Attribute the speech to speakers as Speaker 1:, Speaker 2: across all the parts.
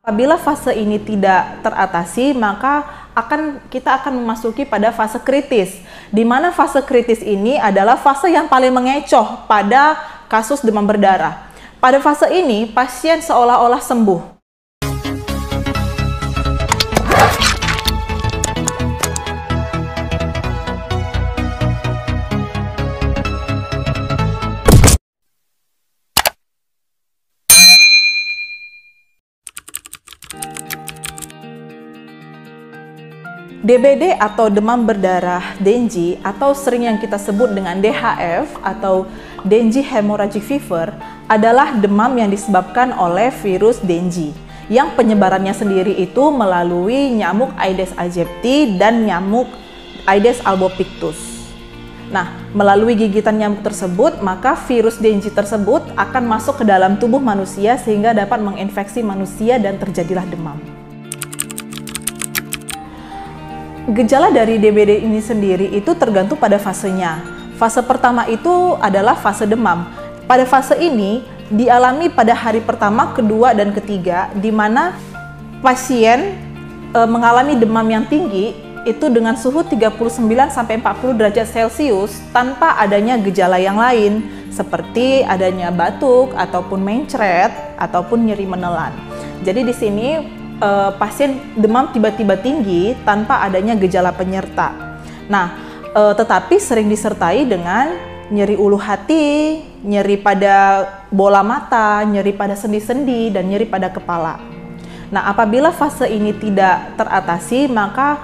Speaker 1: Apabila fase ini tidak teratasi, maka kita akan memasuki pada fase kritis, di mana fase kritis ini adalah fase yang paling mengecoh pada kasus demam berdarah. Pada fase ini, pasien seolah-olah sembuh. DBD atau demam berdarah Dengue atau sering yang kita sebut dengan DHF atau Dengue Hemorrhagic Fever adalah demam yang disebabkan oleh virus Dengue yang penyebarannya sendiri itu melalui nyamuk Aedes aegypti dan nyamuk Aedes albopictus. Nah, melalui gigitan nyamuk tersebut, maka virus Dengue tersebut akan masuk ke dalam tubuh manusia sehingga dapat menginfeksi manusia dan terjadilah demam. Gejala dari DBD ini sendiri itu tergantung pada fasenya. Fase pertama itu adalah fase demam. Pada fase ini dialami pada hari pertama, kedua, dan ketiga, di mana pasien mengalami demam yang tinggi itu dengan suhu 39–40 derajat Celcius tanpa adanya gejala yang lain seperti adanya batuk ataupun mencret ataupun nyeri menelan. Jadi di sini pasien demam tiba-tiba tinggi tanpa adanya gejala penyerta. Nah, tetapi sering disertai dengan nyeri ulu hati, nyeri pada bola mata, nyeri pada sendi-sendi, dan nyeri pada kepala. Nah, apabila fase ini tidak teratasi, maka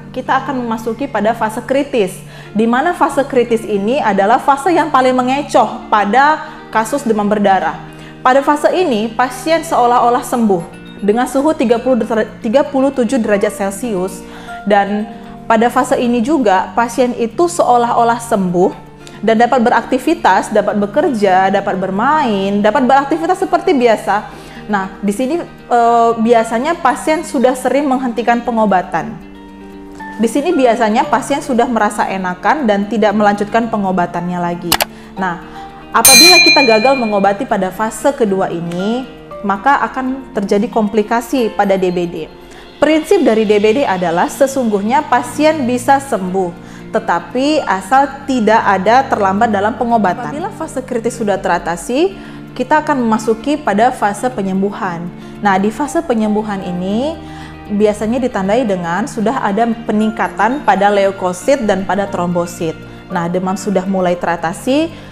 Speaker 1: kita akan memasuki pada fase kritis, di mana fase kritis ini adalah fase yang paling mengecoh pada kasus demam berdarah. Pada fase ini, pasien seolah-olah sembuh dengan suhu 37 derajat Celcius, dan pada fase ini juga pasien itu seolah-olah sembuh dan dapat beraktivitas, dapat bekerja, dapat bermain, dapat beraktivitas seperti biasa. Nah, di sini biasanya pasien sudah sering menghentikan pengobatan. Di sini biasanya pasien sudah merasa enakan dan tidak melanjutkan pengobatannya lagi. Nah, apabila kita gagal mengobati pada fase kedua ini, maka akan terjadi komplikasi pada DBD. Prinsip dari DBD adalah sesungguhnya pasien bisa sembuh, tetapi asal tidak ada terlambat dalam pengobatan. Apabila fase kritis sudah teratasi, kita akan memasuki pada fase penyembuhan. Nah, di fase penyembuhan ini biasanya ditandai dengan sudah ada peningkatan pada leukosit dan pada trombosit. Nah, demam sudah mulai teratasi,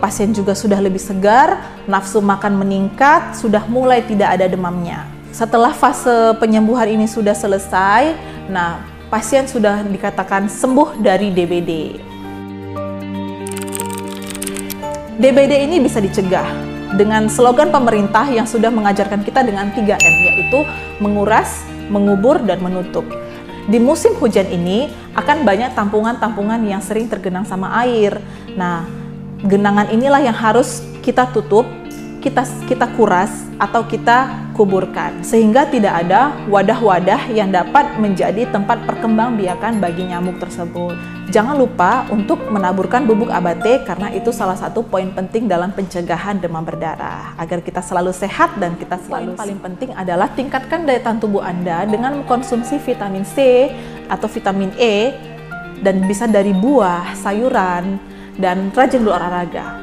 Speaker 1: pasien juga sudah lebih segar, nafsu makan meningkat, sudah mulai tidak ada demamnya. Setelah fase penyembuhan ini sudah selesai, nah pasien sudah dikatakan sembuh dari DBD. DBD ini bisa dicegah dengan slogan pemerintah yang sudah mengajarkan kita dengan 3M, yaitu menguras, mengubur, dan menutup. Di musim hujan ini akan banyak tampungan-tampungan yang sering tergenang sama air. Nah, genangan inilah yang harus kita tutup, kita kuras atau kita kuburkan, sehingga tidak ada wadah-wadah yang dapat menjadi tempat perkembangbiakan bagi nyamuk tersebut. Jangan lupa untuk menaburkan bubuk abate karena itu salah satu poin penting dalam pencegahan demam berdarah. Agar kita selalu sehat dan kita selalu paling penting adalah tingkatkan daya tahan tubuh Anda dengan mengkonsumsi vitamin C atau vitamin E, dan bisa dari buah, sayuran, dan rajin berolahraga.